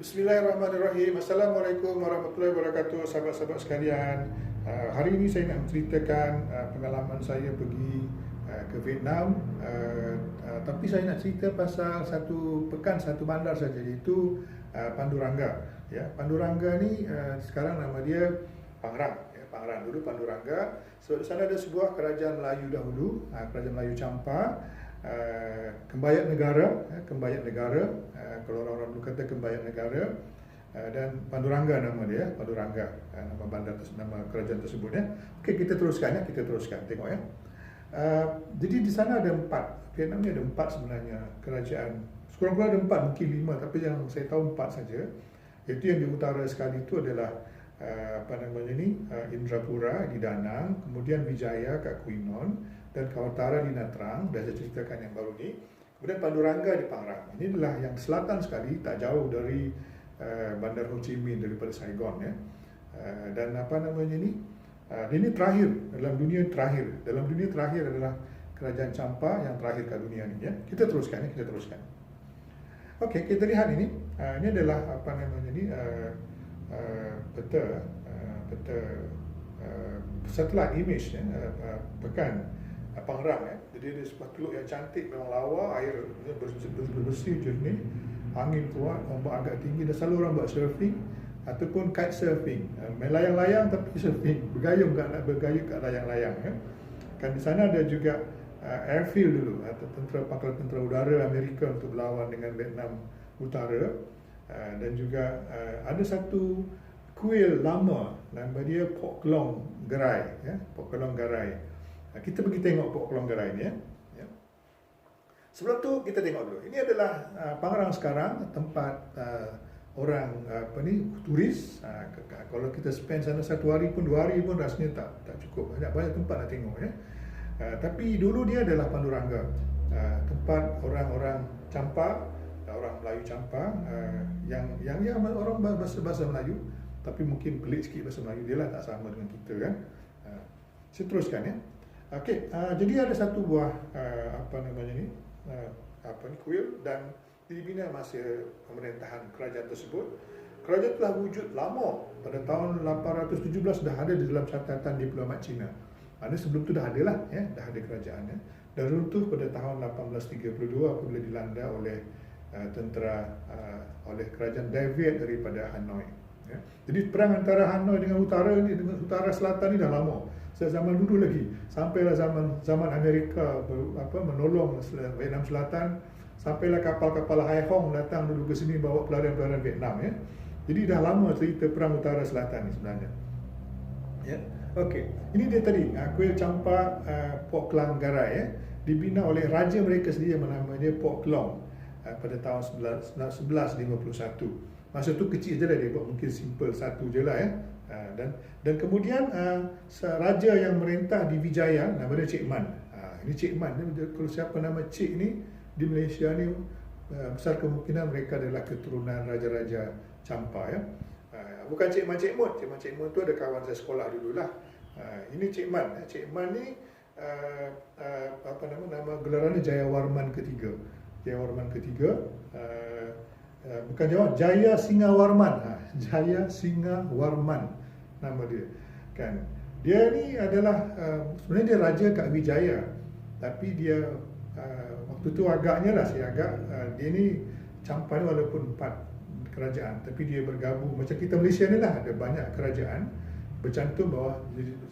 Bismillahirrahmanirrahim. Assalamualaikum warahmatullahi wabarakatuh, sahabat-sahabat sekalian. Hari ini saya nak menceritakan pengalaman saya pergi ke Vietnam. Tapi saya nak cerita pasal satu bandar saja, iaitu Panduranga. Ya, Panduranga ni sekarang nama dia Pangrang. Ya, Pangrang dulu Panduranga. So di sana ada sebuah kerajaan Melayu dahulu, kerajaan Melayu Champa. Kembayak negara, kalau orang-orang dulu kata kembayak negara, dan Panduranga nama dia, Panduranga, nama bandar nama kerajaan tersebut ya. Okey, kita teruskan tengok ya. Jadi di sana ada Vietnam ni ada empat sebenarnya kerajaan. Sekurang-kurangnya ada 4, mungkin 5, tapi yang saya tahu 4 saja. Iaitu yang di utara sekali itu adalah Indrapura di Danang, kemudian Vijaya kat Kuinon, dan Kawatara di Natrang. Dah saya ceritakan yang baru ni. Kemudian Panduranga di Pangrang. Ini adalah yang selatan sekali, tak jauh dari bandar Ho Chi Minh daripada Saigon ya. Dan ini terakhir dalam dunia terakhir adalah kerajaan Champa yang terakhir kat dunia ni ya. Kita teruskan. Okey, kita lihat ini. Ini adalah peta satellite image ya, pekan Pangrang ya. Jadi ada sebuah teluk yang cantik, memang lawa, air bersih jernih, angin kuat, ombak agak tinggi, dan selalu orang buat surfing ataupun kite surfing, main layang-layang tapi surfing, bergayung kat layang-layang ya. Kan di sana ada juga airfield dulu atau pangkalan tentera udara Amerika untuk berlawan dengan Vietnam Utara, dan juga ada satu kuil lama nama dia Pok Klong Gerai ya, Pok Klong Gerai. Kita pergi tengok Pok Klong Gerai ni ya. Sebelum tu kita tengok dulu. Ini adalah Pangrang sekarang, tempat orang turis. Kalau kita spend sana 1 hari pun 2 hari pun rasanya tak cukup. Banyak tempat nak tengok ya. Tapi dulu dia adalah Panduranga, tempat orang-orang Champa, orang Melayu Champa, yang orang bahasa Melayu, tapi mungkin pelik sikit bahasa Melayu dia lah, tak sama dengan kita kan. Saya teruskan ya. Okey, jadi ada satu buah kuil, dan dibina masa pemerintahan kerajaan tersebut. Kerajaan telah wujud lama, pada tahun 817 dah ada di dalam catatan diplomat Cina. Mana sebelum tu dah ada lah ya, dah ada kerajaan ya. Dan runtuh pada tahun 1832 apabila dilanda oleh oleh kerajaan David daripada Hanoi ya. Jadi perang antara Hanoi dengan utara selatan ni dah lama. Zaman dulu lagi, sampailah zaman Amerika menolong Vietnam Selatan, sampailah kapal-kapal Hai Hong datang dulu ke sini bawa pelarian-pelarian Vietnam ya. Jadi dah lama cerita perang utara selatan ni sebenarnya ya. Okey, ini dia tadi kuil Champa Pok Klong Gerai ya, dibina oleh raja mereka sendiri yang namanya Pok Klong pada tahun 1151. Masa tu kecil je lah dia buat, mungkin simple satu je lah ya. Dan kemudian raja yang merintah di Vijaya nama dia Cik Man. Ini Cik Man, kalau siapa nama Cik ni di Malaysia ni besar kemungkinan mereka adalah keturunan raja-raja Champa ya. Bukan Cik Man Cik Mut. Cik Man Cik Mut tu ada kawan saya sekolah dululah. Ini Cik Man. Cik Man ni nama gelarannya Jayawarman ketiga. Bukan Jaya Singawarman. Jaya Singawarman nama dia kan. Dia ni adalah sebenarnya dia raja kat Vijaya, tapi dia waktu tu agaknya lah dia ni Champa ni walaupun 4 kerajaan, tapi dia bergabung macam kita Malaysia ni lah, ada banyak kerajaan bercantum bawah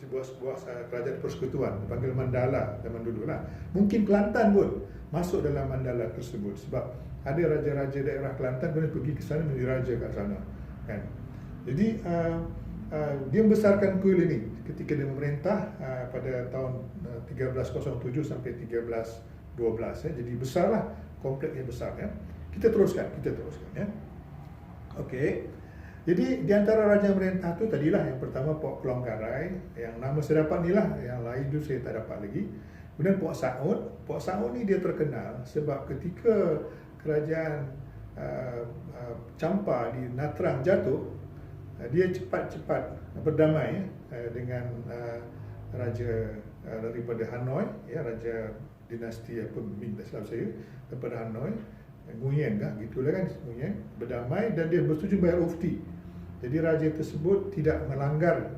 sebuah kerajaan persekutuan, dipanggil Mandala zaman dulu lah. Mungkin Kelantan pun masuk dalam Mandala tersebut, sebab ada raja-raja daerah Kelantan boleh pergi ke sana menjadi raja kat sana kan. Jadi dia membesarkan kuil ini ketika dia memerintah pada tahun 1307 sampai 1312 ya. Jadi besarlah, kompleksnya besar ya. Kita teruskan ya. Okey. Jadi di antara raja merintah tu tadilah yang pertama Pok Klong Gerai, yang nama saya dapat ni lah, yang lain tu saya tak dapat lagi. Kemudian Pok Saud ni dia terkenal sebab ketika kerajaan Champa di Natrang jatuh, dia cepat-cepat berdamai dengan raja daripada Hanoi ya, raja dinasti Ming, tak silap saya, daripada Hanoi. Nguyen kah, gitulah kan, Nguyen berdamai dan dia bersetuju bayar ufti. Jadi raja tersebut tidak melanggar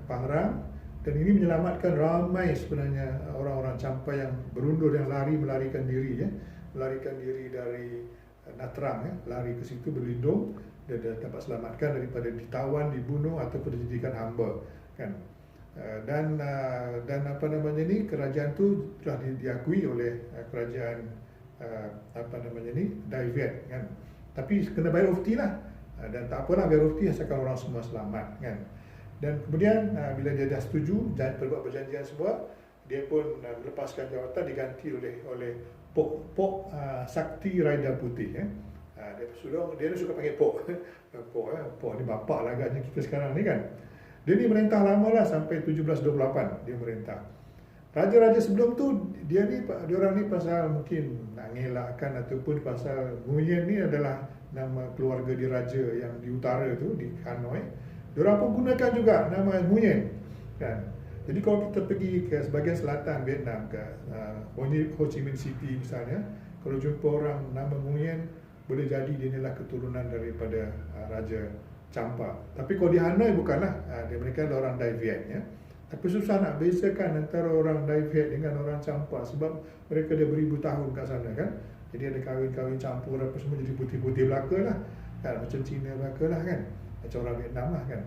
Pangrang, dan ini menyelamatkan ramai sebenarnya orang-orang Champa yang berundur, yang melarikan diri, melarikan diri dari Natrang, lari ke situ berlindung dan dapat selamatkan daripada ditawan, dibunuh ataupun dijadikan hamba, kan. Dan apa namanya ni, kerajaan tu telah diakui oleh kerajaan apa namanya ni, Dai Viet, kan. Tapi kena bayar ufti lah, dan tak apalah bayar ufti asalkan orang semua selamat, kan. Dan kemudian bila dia dah setuju dan berbuat perjanjian semua, dia pun melepaskan jawatan, diganti oleh Pok Sakti Raida Putih, dia suka panggil Pok. Pok ni bapak lah agaknya kita sekarang ni, kan. Dia ni merintah lama lah, sampai 1728 dia merintah. Raja-raja sebelum tu dia orang ni pasal mungkin nak ngelakkan ataupun pasal Nguyen ni adalah nama keluarga diraja yang di utara tu, di Hanoi. Diorang pun gunakan juga nama Nguyen, kan. Jadi kalau kita pergi ke sebahagian selatan Vietnam, ke Ho Chi Minh City misalnya, kalau jumpa orang nama Nguyen, boleh jadi dia inilah keturunan daripada Raja Champa. Tapi kalau di Hanoi bukanlah, mereka adalah orang Dai Viet, ya. Tapi susah nak bezakan antara orang Dai Viet dengan orang Champa, sebab mereka dah beribu tahun kat sana, kan. Jadi ada kahwin-kahwin campur apa semua, jadi putih-putih belaka lah, kan? Macam Cina belaka lah, kan, macam orang Vietnam lah, kan.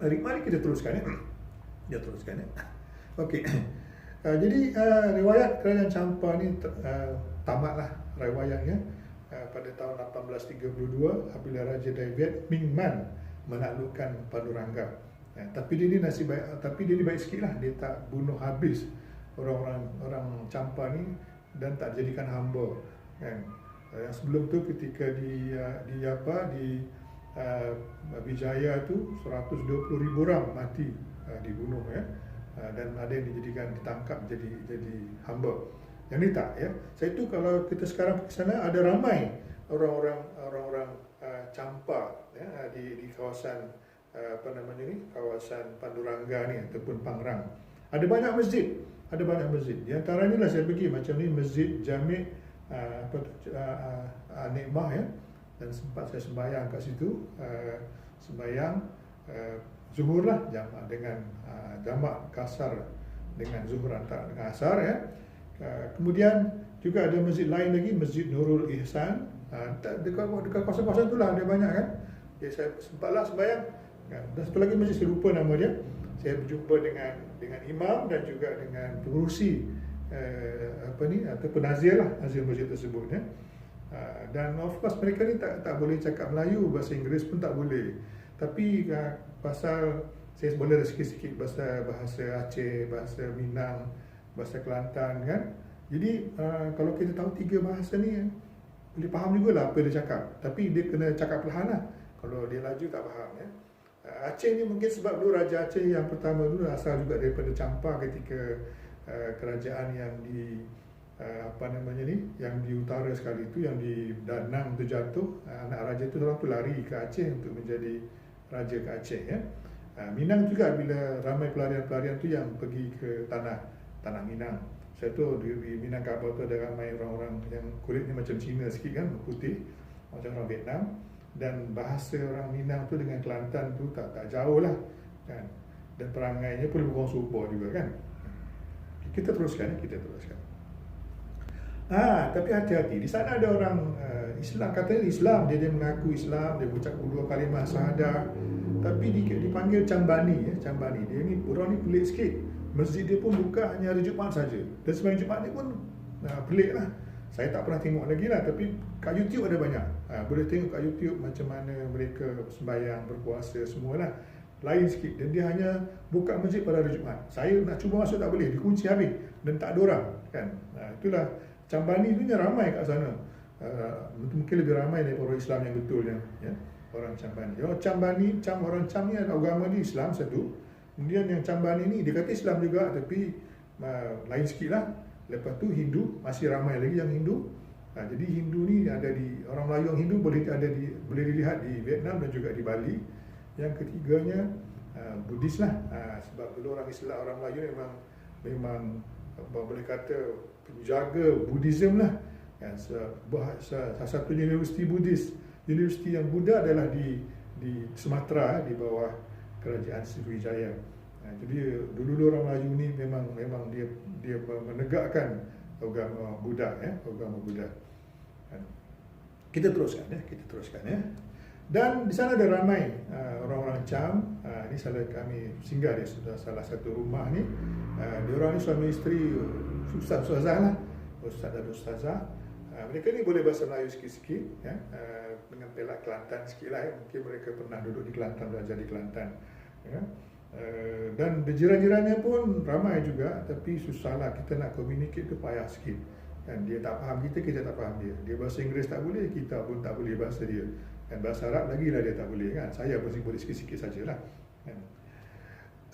Mari kita teruskan, ya. Dia teruskan, ya. Okey. Jadi riwayat kerajaan Champa ni tamatlah riwayatnya pada tahun 1832 apabila Raja Dai Viet Minh Man menaklukkan Padurangga. Tapi dia ni baik sikit lah, dia tak bunuh habis orang Champa ni dan tak jadikan hamba, kan. Yang sebelum tu ketika di Vijaya tu 120,000 orang mati dibunuh, ya. Dan ada yang ditangkap jadi hamba. Yang ni tak, ya. Saya tu kalau kita sekarang ke sana ada ramai orang-orang Champa, ya, di kawasan apa namanya ni, kawasan Padurangga ni ataupun Pangrang. Ada banyak masjid. Di antaranya lah saya pergi macam ni, Masjid Jami' Nikmah, ya. Dan sempat saya sembahyang kat situ, sembahyang zuhur lah, dengan jamak kasar dengan zuhur antara dengan asar, ya. Kemudian juga ada masjid lain lagi, Masjid Nurul Ihsan. Dekat kawasan-kawasan tu lah ada banyak, kan. Okay, saya sempatlah sembahyang. Dan satu lagi masjid saya lupa nama dia. Saya berjumpa dengan imam dan juga dengan pengurusi atau penazir lah, nazir masjid tersebut, ya. Dan of course mereka ni tak boleh cakap Melayu, bahasa Inggeris pun tak boleh. Tapi pasal saya boleh sikit-sikit bahasa Aceh, bahasa Minang, bahasa Kelantan, kan. Jadi kalau kita tahu 3 bahasa ni, boleh faham jugalah apa dia cakap. Tapi dia kena cakap perlahan lah, kalau dia laju tak faham, ya. Aceh ni mungkin sebab dulu Raja Aceh yang pertama dulu asal juga daripada Champa ketika kerajaan yang di apa namanya ni, yang di utara sekali tu, yang di Da Nang tu jatuh, anak raja tu orang tu lari ke Aceh untuk menjadi raja ke Aceh, ya. Minang juga bila ramai pelarian-pelarian tu yang pergi ke tanah Minang. Saya tu di Minangkabau tu ada ramai orang-orang yang kulitnya macam Cina sikit, kan, putih macam orang Vietnam. Dan bahasa orang Minang tu dengan Kelantan tu tak jauh lah, kan. Dan perangainya pun lebih kurang serupa juga, kan. Kita teruskan. Tapi hati-hati, di sana ada orang Islam, katanya Islam, dia mengaku Islam, dia ucap 2 kalimah syahadah, tapi dipanggil Cambani, ya. Cambani, dia ni orang ni pelik sikit. Masjid dia pun buka hanya hari Jumaat saja. Dan sembahyang Jumaat ni pun pelik lah. Saya tak pernah tengok lagi lah, tapi kat YouTube ada banyak. Boleh tengok kat YouTube macam mana mereka sembahyang, berpuasa, semualah. Lain sikit. Dan dia hanya buka masjid pada hari Jumaat. Saya nak cuba masuk tak boleh, dikunci habis dan tak ada orang, kan. Itulah Cambani tu ramai kat sana. Mungkin lebih ramai daripada orang Islam yang betul, ya. Orang Cambani. Orang Cam ni agama ni Islam satu. Kemudian yang Cambani ni dia kata Islam juga, tapi lain sikit lah. Lepas tu Hindu, masih ramai lagi yang Hindu. Jadi Hindu ni ada di, orang Melayu yang Hindu boleh dilihat di Vietnam dan juga di Bali. Yang ketiganya Buddhis lah. Sebab dulu orang Islam, orang Melayu memang boleh kata penjaga Buddhism lah. Kan, salah satu universiti Buddhis, universiti yang Buddha adalah di Sumatera, di bawah kerajaan Sriwijaya. Jadi dulu orang Melayu ni memang dia menegakkan agama Buddha, agama Buddha. Kita teruskan ya. Dan di sana ada ramai orang-orang Cham. Ini kami singgah di salah satu rumah ni. Diorang ni suami isteri ustazah lah, ustaz dan ustazah. Mereka ni boleh bahasa Melayu sikit-sikit, ya, dengan pelak Kelantan sikit lah. Mungkin mereka pernah duduk di Kelantan, belajar di Kelantan, ya. Dan jiran-jirannya pun ramai juga, tapi susahlah kita nak communicate tu payah sikit. Kan dia tak faham kita tak faham dia. Dia bahasa Inggeris tak boleh, kita pun tak boleh bahasa dia. Dan bahasa Arab lagi lah dia tak boleh, kan. Saya pun boleh sikit-sikit sajalah. Kan.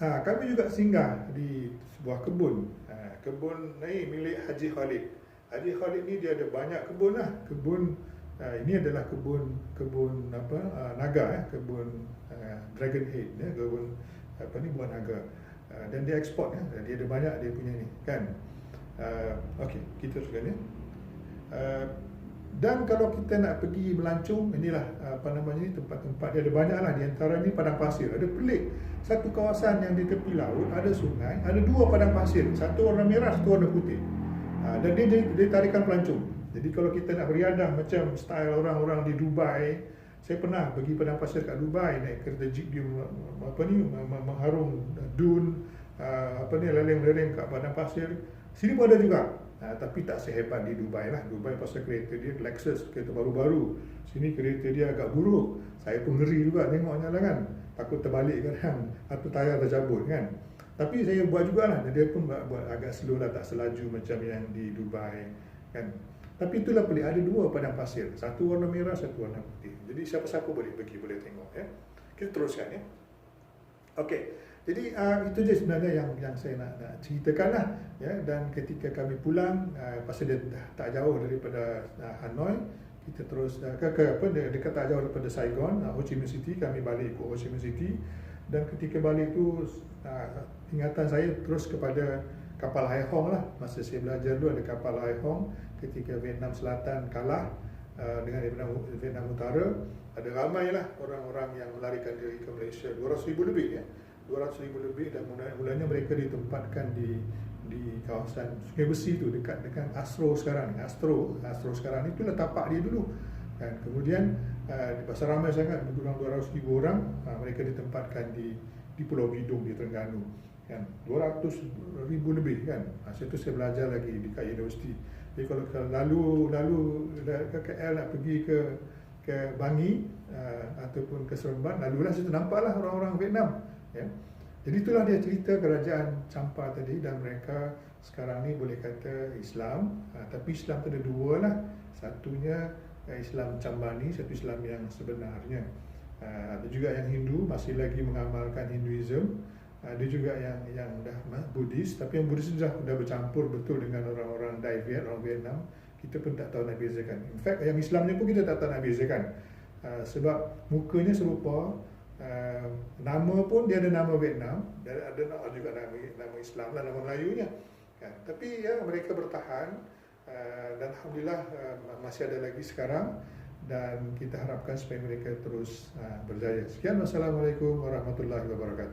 Kami juga singgah di sebuah kebun. Kebun ni milik Haji Khalid. Haji Khalid ni dia ada banyak kebun lah. Kebun ini adalah kebun naga, kebun dragon head, kebun buah naga. Dan dia ekspor, dia ada banyak dia punya ni, kan. Okey, kita teruskan ya. Dan kalau kita nak pergi melancong, inilah ni tempat-tempat dia ada banyak lah. Di antara ni padang pasir. Ada pelik, satu kawasan yang di tepi laut ada sungai, ada dua padang pasir, satu warna merah, satu warna putih. Dan dia tarikan pelancong. Jadi kalau kita nak beriadah macam style orang-orang di Dubai, saya pernah pergi padang pasir kat Dubai, naik kereta jeep dia mengharung dun lereng-lereng kat padang pasir. Sini pun ada juga. Tapi tak sehebat di Dubai lah. Dubai pasal kereta dia Lexus, kereta baru-baru. Sini kereta dia agak buruk. Saya pun ngeri juga tengoknya lah, kan. Takut terbalik kadang atau tayar tercabut, kan. Tapi saya buat jugalah. Dia pun buat agak slow lah, tak selaju macam yang di Dubai, kan. Tapi itulah pelik, ada dua padang pasir, satu warna merah, satu warna putih. Jadi siapa-siapa boleh pergi, boleh tengok, ya. Kita teruskan, ya. Okey. Jadi itu je sebenarnya yang saya nak ceritakan lah, ya. Dan ketika kami pulang, pasal dia tak jauh daripada Hanoi, kita terus dekat tak jauh daripada Saigon, Ho Chi Minh City, kami balik ke Ho Chi Minh City. Dan ketika balik tu ingatan saya terus kepada kapal Hai Hong lah. Masa saya belajar dulu ada kapal Hai Hong ketika Vietnam Selatan kalah dengan Vietnam Utara. Ada ramai lah orang-orang yang melarikan diri ke Malaysia, 200,000 lebih, ya. 200,000 lebih, dan mulanya mereka ditempatkan di kawasan Sungai Besi tu, dekat dengan Astro sekarang. Astro sekarang itulah tapak dia dulu. Dan kemudian pasal ramai sangat, kurang 200,000 orang, mereka ditempatkan di Pulau Bidung di Terengganu, kan. 200,000 lebih, kan. Masa itu saya belajar lagi di universiti. Jadi kalau lalu ke KL nak pergi ke Bangi ataupun ke Seremban, lalulah situ, nampaklah orang-orang Vietnam, ya. Jadi itulah dia cerita kerajaan Champa tadi. Dan mereka sekarang ni boleh kata Islam, tapi Islam tu ada dua lah. Satunya Islam Cambani, satu Islam yang sebenarnya. Ada juga yang Hindu, masih lagi mengamalkan Hinduism. Ada juga yang dah Buddhis, tapi yang Buddhis dah bercampur betul dengan orang-orang Dai Viet, orang Vietnam. Kita pun tak tahu nak bezakan. In fact, yang Islamnya pun kita tak tahu nak bezakan. Sebab mukanya serupa, nama pun dia ada nama Vietnam, dan ada juga nama Islam lah, nama Melayunya, kan. Tapi ya, mereka bertahan, dan Alhamdulillah masih ada lagi sekarang, dan kita harapkan supaya mereka terus berjaya. Sekian, wassalamualaikum warahmatullahi wabarakatuh.